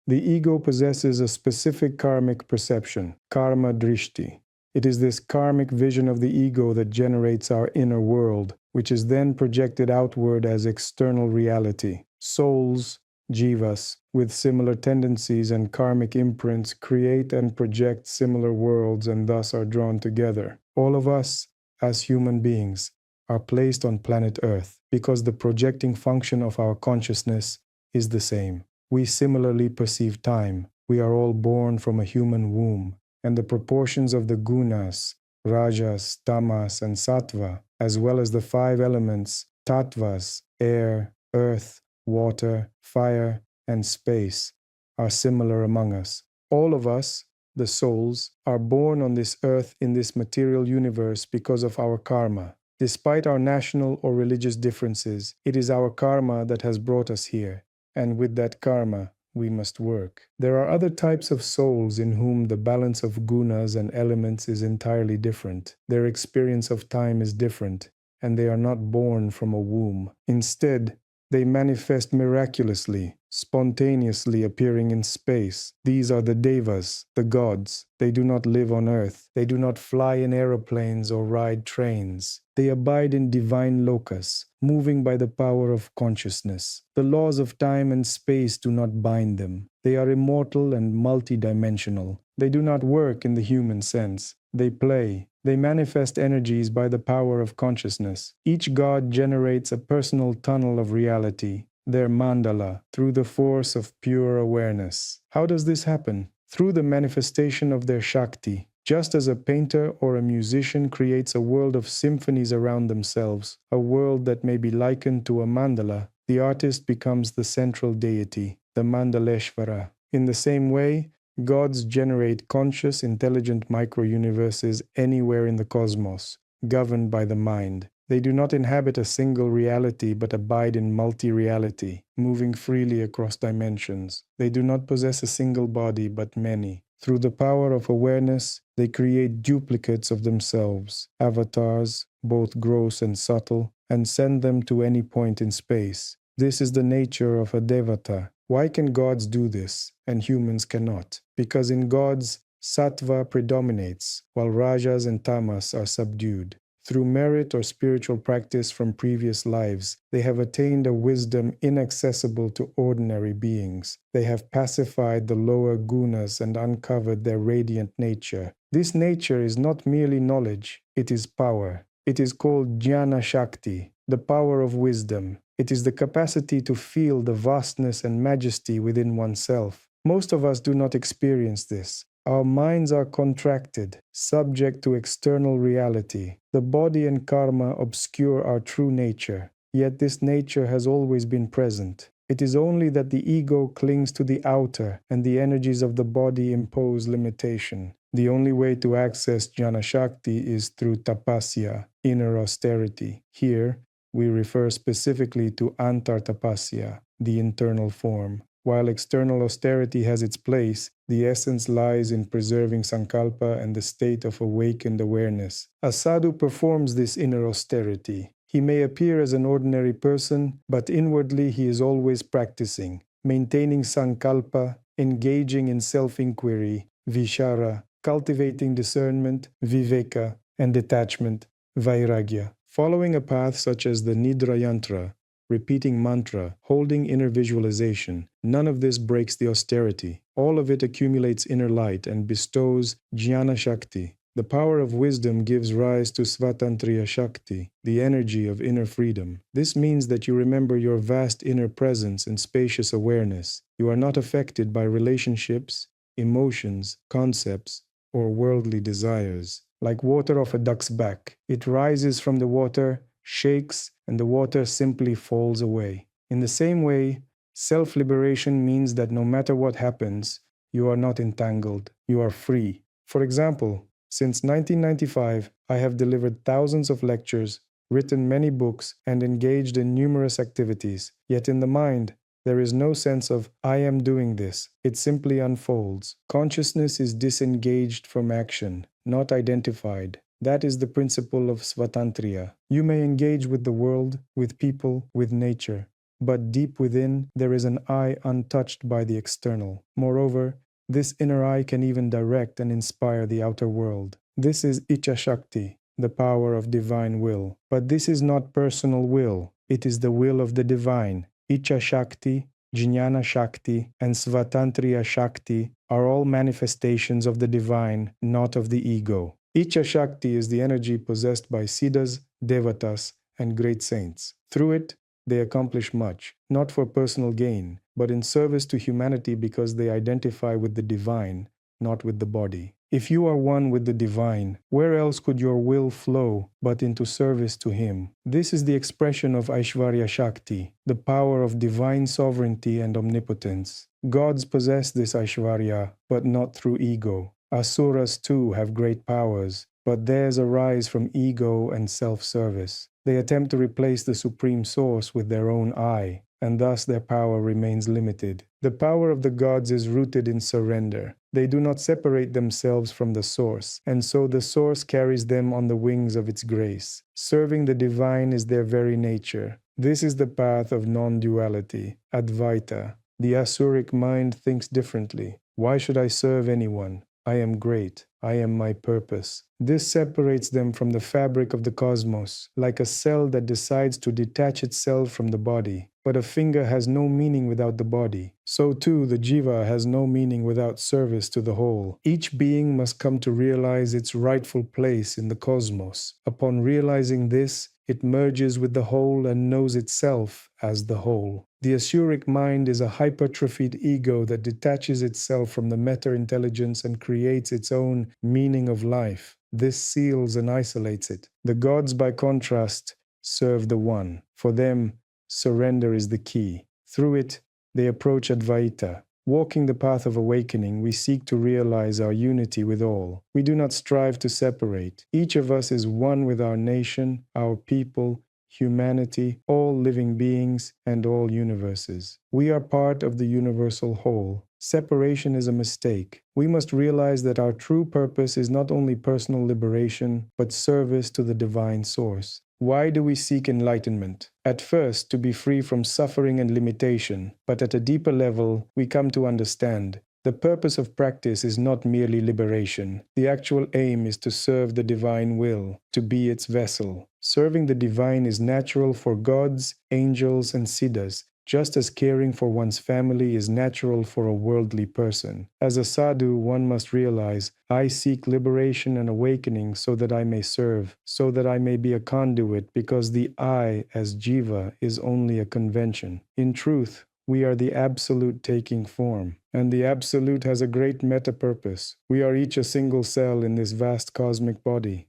The ego possesses a specific karmic perception, Karma-drishti. It is this karmic vision of the ego that generates our inner world, which is then projected outward as external reality. Souls, jivas, with similar tendencies and karmic imprints create and project similar worlds and thus are drawn together. All of us, as human beings, are placed on planet Earth because the projecting function of our consciousness is the same. We similarly perceive time. We are all born from a human womb, and the proportions of the gunas, rajas, tamas, and sattva, as well as the 5 elements, tattvas, air, earth, water, fire, and space, are similar among us. All of us, the souls, are born on this earth in this material universe because of our karma. Despite our national or religious differences, it is our karma that has brought us here, and with that karma, we must work. There are other types of souls in whom the balance of gunas and elements is entirely different. Their experience of time is different, and they are not born from a womb. Instead, they manifest miraculously, spontaneously appearing in space. These are the devas, the gods. They do not live on earth. They do not fly in aeroplanes or ride trains. They abide in divine locus, moving by the power of consciousness. The laws of time and space do not bind them. They are immortal and multidimensional. They do not work in the human sense. They play. They manifest energies by the power of consciousness. Each god generates a personal tunnel of reality, their mandala, through the force of pure awareness. How does this happen? Through the manifestation of their Shakti. Just as a painter or a musician creates a world of symphonies around themselves, a world that may be likened to a mandala, the artist becomes the central deity, the Mandaleshvara. In the same way, gods generate conscious, intelligent micro-universes anywhere in the cosmos, governed by the mind. They do not inhabit a single reality but abide in multi-reality, moving freely across dimensions. They do not possess a single body but many. Through the power of awareness, they create duplicates of themselves, avatars, both gross and subtle, and send them to any point in space. This is the nature of a devata. Why can gods do this, and humans cannot? Because in gods, sattva predominates, while rajas and tamas are subdued. Through merit or spiritual practice from previous lives, they have attained a wisdom inaccessible to ordinary beings. They have pacified the lower gunas and uncovered their radiant nature. This nature is not merely knowledge, it is power. It is called Jñāna-śakti, the power of wisdom. It is the capacity to feel the vastness and majesty within oneself. Most of us do not experience this. Our minds are contracted, subject to external reality. The body and karma obscure our true nature, yet this nature has always been present. It is only that the ego clings to the outer and the energies of the body impose limitation. The only way to access Jñāna-śakti is through Tapasya, inner austerity. Here, we refer specifically to Tapasya, the internal form. While external austerity has its place, the essence lies in preserving sankalpa and the state of awakened awareness. A sadhu performs this inner austerity. He may appear as an ordinary person, but inwardly he is always practicing, maintaining sankalpa, engaging in self-inquiry, vichara, cultivating discernment, viveka, and detachment, vairagya. Following a path such as the Nidra Yantra, repeating mantra, holding inner visualization, none of this breaks the austerity. All of it accumulates inner light and bestows Jñāna-śakti. The power of wisdom gives rise to Svatantrya-śakti, the energy of inner freedom. This means that you remember your vast inner presence and spacious awareness. You are not affected by relationships, emotions, concepts, or worldly desires. Like water off a duck's back, it rises from the water, shakes, and the water simply falls away. In the same way, self-liberation means that no matter what happens, you are not entangled. You are free. For example, since 1995, I have delivered thousands of lectures, written many books, and engaged in numerous activities. Yet in the mind, there is no sense of, I am doing this. It simply unfolds. Consciousness is disengaged from action, not identified. That is the principle of Svatantrya. You may engage with the world, with people, with nature, but deep within there is an eye untouched by the external. Moreover, this inner eye can even direct and inspire the outer world. This is Icchā-śakti, the power of divine will. But this is not personal will, it is the will of the divine. Icchā-śakti, Jñāna-śakti and Svatantrya-śakti are all manifestations of the divine, not of the ego. Icchā-śakti is the energy possessed by siddhas, devatas, and great saints. Through it, they accomplish much, not for personal gain, but in service to humanity because they identify with the divine, not with the body. If you are one with the divine, where else could your will flow but into service to him? This is the expression of Aiśvarya-śakti, the power of divine sovereignty and omnipotence. Gods possess this Aishvarya, but not through ego. Asuras too have great powers, but theirs arise from ego and self-service. They attempt to replace the Supreme Source with their own I, and thus their power remains limited. The power of the gods is rooted in surrender. They do not separate themselves from the Source, and so the Source carries them on the wings of its grace. Serving the divine is their very nature. This is the path of non-duality, Advaita. The Asuric mind thinks differently. Why should I serve anyone? I am great. I am my purpose. This separates them from the fabric of the cosmos, like a cell that decides to detach itself from the body. But a finger has no meaning without the body. So too, the jiva has no meaning without service to the whole. Each being must come to realize its rightful place in the cosmos. Upon realizing this, it merges with the whole and knows itself as the whole. The Asuric mind is a hypertrophied ego that detaches itself from the meta-intelligence and creates its own meaning of life. This seals and isolates it. The gods, by contrast, serve the One. For them, surrender is the key. Through it, they approach Advaita. Walking the path of awakening, we seek to realize our unity with all. We do not strive to separate. Each of us is one with our nation, our people, humanity, all living beings, and all universes. We are part of the universal whole. Separation is a mistake. We must realize that our true purpose is not only personal liberation, but service to the divine source. Why do we seek enlightenment? At first, to be free from suffering and limitation, but at a deeper level, we come to understand. The purpose of practice is not merely liberation. The actual aim is to serve the divine will, to be its vessel. Serving the divine is natural for gods, angels, and siddhas, just as caring for one's family is natural for a worldly person. As a sadhu, one must realize, I seek liberation and awakening so that I may serve, so that I may be a conduit, because the I, as jiva, is only a convention. In truth, we are the Absolute taking form, and the Absolute has a great meta-purpose. We are each a single cell in this vast cosmic body.